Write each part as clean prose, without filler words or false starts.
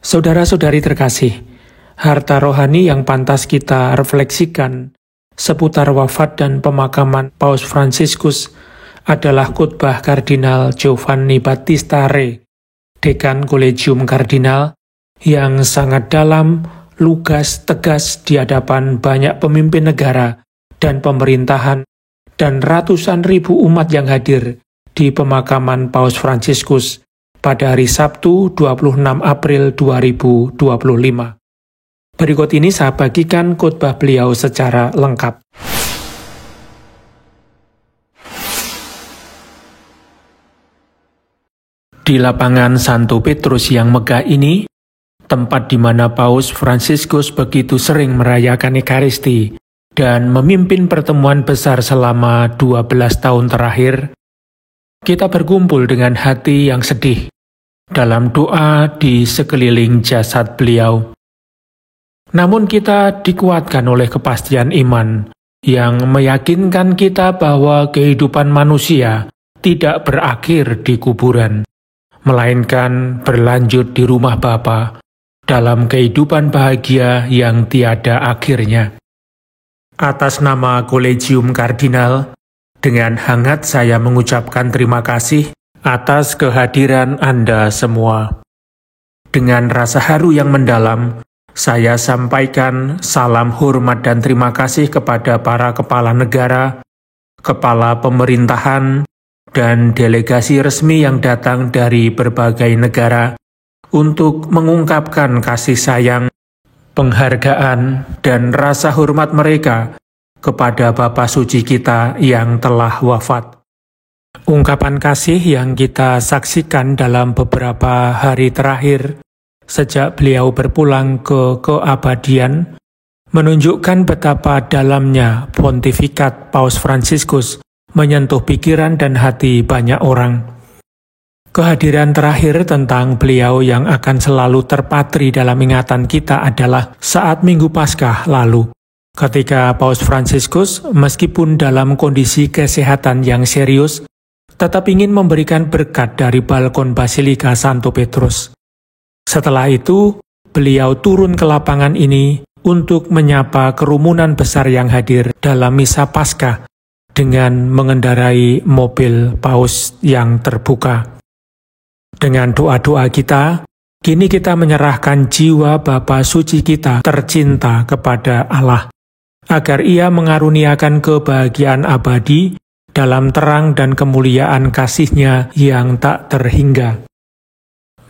Saudara-saudari terkasih, harta rohani yang pantas kita refleksikan seputar wafat dan pemakaman Paus Fransiskus adalah khotbah Kardinal Giovanni Battista Re, Dekan Collegium Kardinal, yang sangat dalam, lugas, tegas di hadapan banyak pemimpin negara dan pemerintahan dan ratusan ribu umat yang hadir di pemakaman Paus Fransiskus pada hari Sabtu 26 April 2025. Berikut ini saya bagikan khotbah beliau secara lengkap. Di lapangan Santo Petrus yang megah ini, tempat di mana Paus Fransiskus begitu sering merayakan Ekaristi dan memimpin pertemuan besar selama 12 tahun terakhir, kita berkumpul dengan hati yang sedih dalam doa di sekeliling jasad beliau. Namun kita dikuatkan oleh kepastian iman yang meyakinkan kita bahwa kehidupan manusia tidak berakhir di kuburan, melainkan berlanjut di rumah Bapa dalam kehidupan bahagia yang tiada akhirnya. Atas nama Collegium Kardinal, dengan hangat saya mengucapkan terima kasih atas kehadiran Anda semua. Dengan rasa haru yang mendalam, saya sampaikan salam hormat dan terima kasih kepada para kepala negara, kepala pemerintahan, dan delegasi resmi yang datang dari berbagai negara untuk mengungkapkan kasih sayang, penghargaan, dan rasa hormat mereka kepada Bapa Suci kita yang telah wafat. Ungkapan kasih yang kita saksikan dalam beberapa hari terakhir sejak beliau berpulang ke keabadian menunjukkan betapa dalamnya pontifikat Paus Fransiskus menyentuh pikiran dan hati banyak orang. Kehadiran terakhir tentang beliau yang akan selalu terpatri dalam ingatan kita adalah saat Minggu Paskah lalu, ketika Paus Fransiskus meskipun dalam kondisi kesehatan yang serius, tetap ingin memberikan berkat dari balkon Basilika Santo Petrus. Setelah itu, beliau turun ke lapangan ini untuk menyapa kerumunan besar yang hadir dalam Misa Paskah dengan mengendarai mobil Paus yang terbuka. Dengan doa-doa kita, kini kita menyerahkan jiwa Bapa Suci kita tercinta kepada Allah, agar Ia mengaruniakan kebahagiaan abadi dalam terang dan kemuliaan kasih-Nya yang tak terhingga.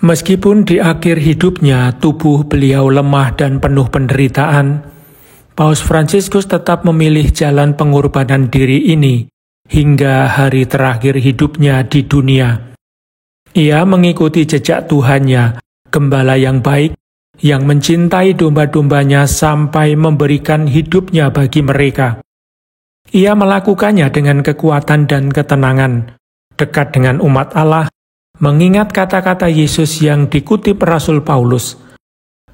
Meskipun di akhir hidupnya tubuh beliau lemah dan penuh penderitaan, Paus Fransiskus tetap memilih jalan pengorbanan diri ini hingga hari terakhir hidupnya di dunia. Ia mengikuti jejak Tuhannya, gembala yang baik, yang mencintai domba-dombanya sampai memberikan hidupnya bagi mereka. Ia melakukannya dengan kekuatan dan ketenangan, dekat dengan umat Allah, mengingat kata-kata Yesus yang dikutip Rasul Paulus,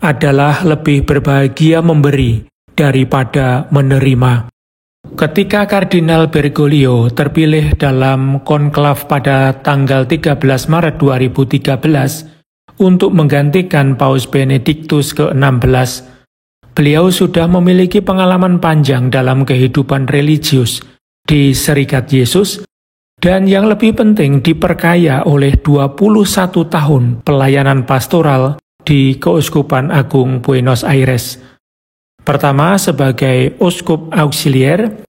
adalah lebih berbahagia memberi daripada menerima. Ketika Kardinal Bergoglio terpilih dalam konklav pada tanggal 13 Maret 2013 untuk menggantikan Paus Benediktus ke-16, beliau sudah memiliki pengalaman panjang dalam kehidupan religius di Serikat Yesus dan yang lebih penting diperkaya oleh 21 tahun pelayanan pastoral di Keuskupan Agung Buenos Aires. Pertama sebagai uskup auxilier,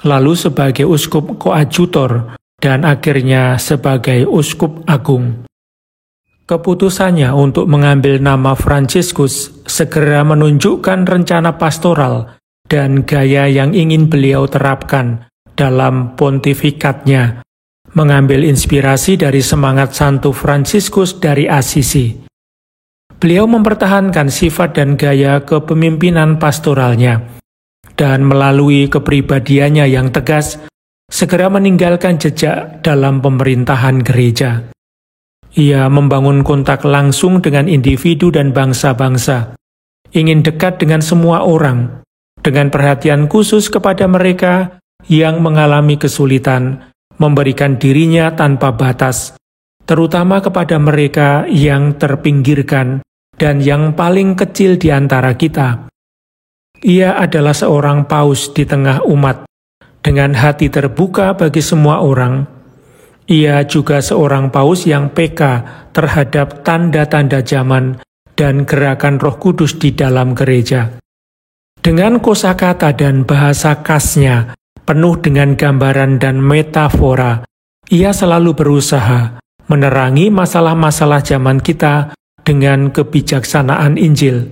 lalu sebagai uskup koadjutor, dan akhirnya sebagai uskup agung. Keputusannya untuk mengambil nama Fransiskus segera menunjukkan rencana pastoral dan gaya yang ingin beliau terapkan dalam pontifikatnya, mengambil inspirasi dari semangat Santo Fransiskus dari Assisi. Beliau mempertahankan sifat dan gaya kepemimpinan pastoralnya, dan melalui kepribadiannya yang tegas, segera meninggalkan jejak dalam pemerintahan gereja. Ia membangun kontak langsung dengan individu dan bangsa-bangsa, ingin dekat dengan semua orang, dengan perhatian khusus kepada mereka yang mengalami kesulitan, memberikan dirinya tanpa batas, terutama kepada mereka yang terpinggirkan dan yang paling kecil di antara kita. Ia adalah seorang paus di tengah umat, dengan hati terbuka bagi semua orang. Ia juga seorang paus yang peka terhadap tanda-tanda zaman dan gerakan Roh Kudus di dalam gereja. Dengan kosakata dan bahasa khasnya, penuh dengan gambaran dan metafora, ia selalu berusaha menerangi masalah-masalah zaman kita dengan kebijaksanaan Injil.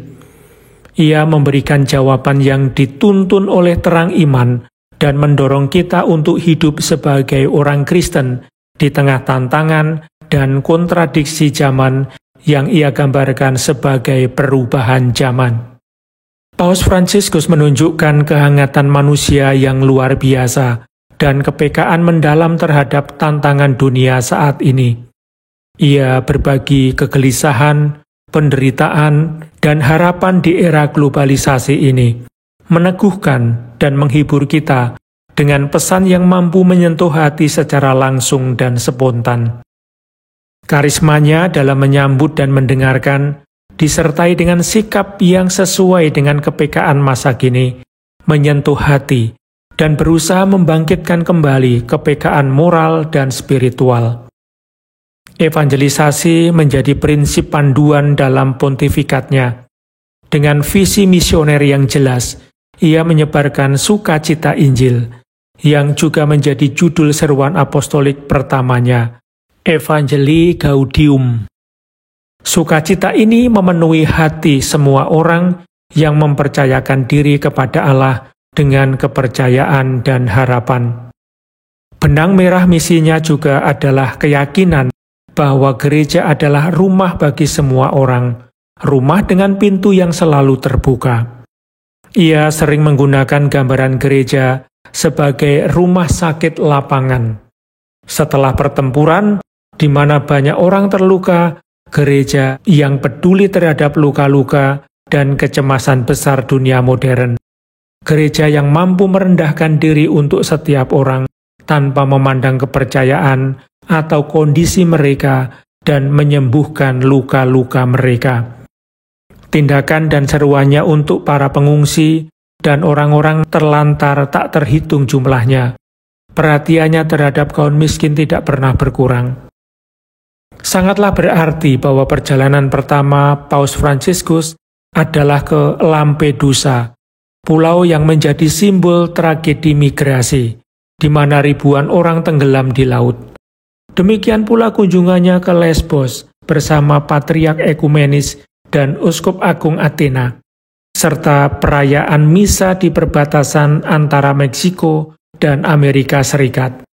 Ia memberikan jawaban yang dituntun oleh terang iman dan mendorong kita untuk hidup sebagai orang Kristen di tengah tantangan dan kontradiksi zaman yang ia gambarkan sebagai perubahan zaman. Paus Fransiskus menunjukkan kehangatan manusia yang luar biasa dan kepekaan mendalam terhadap tantangan dunia saat ini. Ia berbagi kegelisahan, penderitaan, dan harapan di era globalisasi ini, meneguhkan dan menghibur kita dengan pesan yang mampu menyentuh hati secara langsung dan spontan. Karismanya dalam menyambut dan mendengarkan, disertai dengan sikap yang sesuai dengan kepekaan masa kini, menyentuh hati, dan berusaha membangkitkan kembali kepekaan moral dan spiritual. Evangelisasi menjadi prinsip panduan dalam pontifikatnya. Dengan visi misioner yang jelas, ia menyebarkan sukacita Injil, yang juga menjadi judul seruan apostolik pertamanya, Evangelii Gaudium. Sukacita ini memenuhi hati semua orang yang mempercayakan diri kepada Allah dengan kepercayaan dan harapan. Benang merah misinya juga adalah keyakinan bahwa gereja adalah rumah bagi semua orang, rumah dengan pintu yang selalu terbuka. Ia sering menggunakan gambaran gereja sebagai rumah sakit lapangan. Setelah pertempuran, di mana banyak orang terluka, gereja yang peduli terhadap luka-luka dan kecemasan besar dunia modern. Gereja yang mampu merendahkan diri untuk setiap orang tanpa memandang kepercayaan atau kondisi mereka dan menyembuhkan luka-luka mereka. Tindakan dan seruannya untuk para pengungsi dan orang-orang terlantar tak terhitung jumlahnya. Perhatiannya terhadap kaum miskin tidak pernah berkurang. Sangatlah berarti bahwa perjalanan pertama Paus Fransiskus adalah ke Lampedusa, pulau yang menjadi simbol tragedi migrasi, di mana ribuan orang tenggelam di laut. Demikian pula kunjungannya ke Lesbos bersama Patriark Ekumenis dan Uskup Agung Athena, serta perayaan misa di perbatasan antara Meksiko dan Amerika Serikat.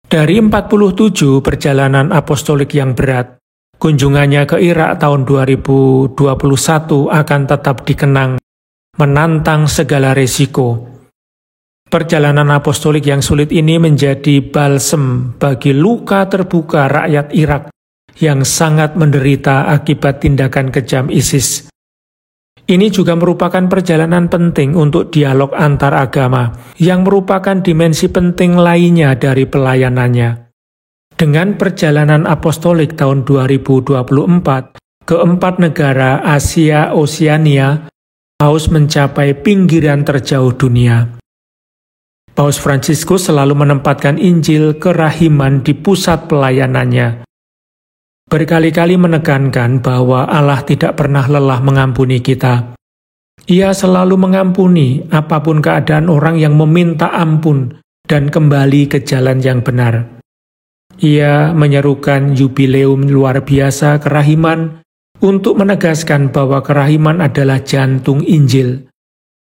Dari 47 perjalanan apostolik yang berat, kunjungannya ke Irak tahun 2021 akan tetap dikenang, menantang segala resiko. Perjalanan apostolik yang sulit ini menjadi balsem bagi luka terbuka rakyat Irak yang sangat menderita akibat tindakan kejam ISIS. Ini juga merupakan perjalanan penting untuk dialog antar agama, yang merupakan dimensi penting lainnya dari pelayanannya. Dengan perjalanan apostolik tahun 2024 ke 4 negara Asia Oseania, Paus mencapai pinggiran terjauh dunia. Paus Fransiskus selalu menempatkan Injil kerahiman di pusat pelayanannya. Berkali-kali menekankan bahwa Allah tidak pernah lelah mengampuni kita. Ia selalu mengampuni apapun keadaan orang yang meminta ampun dan kembali ke jalan yang benar. Ia menyerukan jubileum luar biasa kerahiman untuk menegaskan bahwa kerahiman adalah jantung Injil.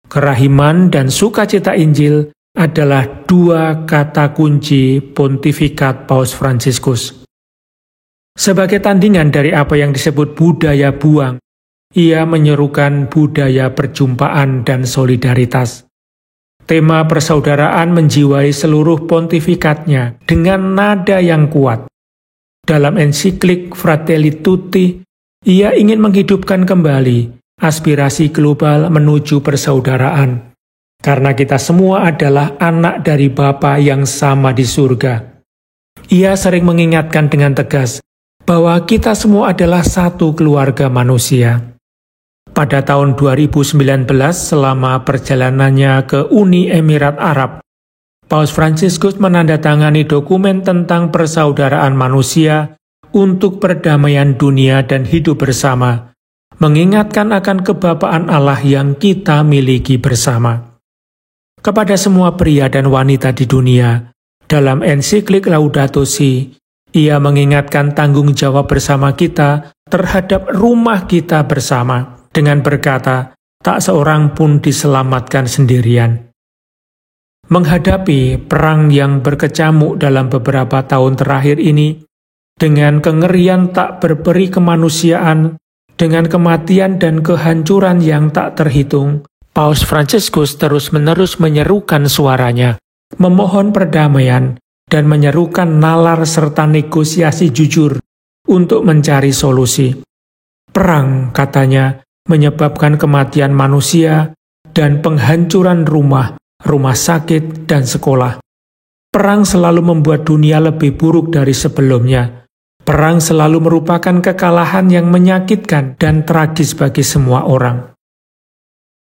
Kerahiman dan sukacita Injil adalah dua kata kunci pontifikat Paus Fransiskus. Sebagai tandingan dari apa yang disebut budaya buang, ia menyerukan budaya perjumpaan dan solidaritas. Tema persaudaraan menjiwai seluruh pontifikatnya dengan nada yang kuat. Dalam ensiklik Fratelli Tutti, ia ingin menghidupkan kembali aspirasi global menuju persaudaraan, karena kita semua adalah anak dari Bapa yang sama di surga. Ia sering mengingatkan dengan tegas bahwa kita semua adalah satu keluarga manusia. Pada tahun 2019, selama perjalanannya ke Uni Emirat Arab, Paus Fransiskus menandatangani dokumen tentang persaudaraan manusia untuk perdamaian dunia dan hidup bersama, mengingatkan akan kebapaan Allah yang kita miliki bersama. Kepada semua pria dan wanita di dunia, dalam ensiklik Laudato Si, ia mengingatkan tanggung jawab bersama kita terhadap rumah kita bersama, dengan berkata, tak seorang pun diselamatkan sendirian. Menghadapi perang yang berkecamuk dalam beberapa tahun terakhir ini, dengan kengerian tak berperi kemanusiaan, dengan kematian dan kehancuran yang tak terhitung, Paus Fransiskus terus-menerus menyerukan suaranya, memohon perdamaian, dan menyerukan nalar serta negosiasi jujur untuk mencari solusi. Perang, katanya, menyebabkan kematian manusia dan penghancuran rumah sakit, dan sekolah. Perang selalu membuat dunia lebih buruk dari sebelumnya. Perang selalu merupakan kekalahan yang menyakitkan dan tragis bagi semua orang.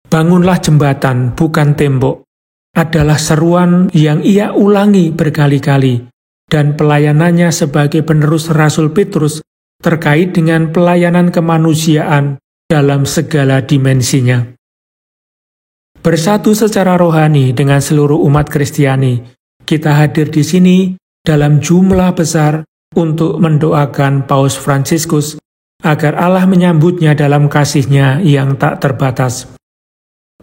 Bangunlah jembatan, bukan tembok, adalah seruan yang ia ulangi berkali-kali, dan pelayanannya sebagai penerus Rasul Petrus terkait dengan pelayanan kemanusiaan dalam segala dimensinya. Bersatu secara rohani dengan seluruh umat Kristiani, kita hadir di sini dalam jumlah besar untuk mendoakan Paus Fransiskus agar Allah menyambutnya dalam kasih-Nya yang tak terbatas.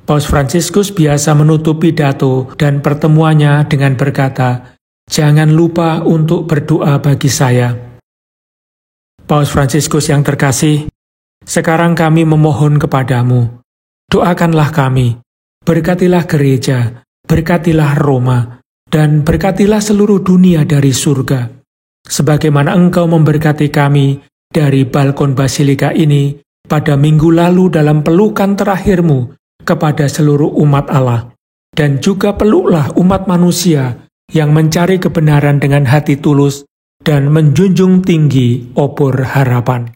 Paus Fransiskus biasa menutup pidato dan pertemuannya dengan berkata, "Jangan lupa untuk berdoa bagi saya." Paus Fransiskus yang terkasih, sekarang kami memohon kepadamu, doakanlah kami, berkatilah gereja, berkatilah Roma, dan berkatilah seluruh dunia dari surga. Sebagaimana Engkau memberkati kami dari balkon Basilika ini pada minggu lalu dalam pelukan terakhir-Mu kepada seluruh umat Allah, dan juga peluklah umat manusia yang mencari kebenaran dengan hati tulus dan menjunjung tinggi obor harapan.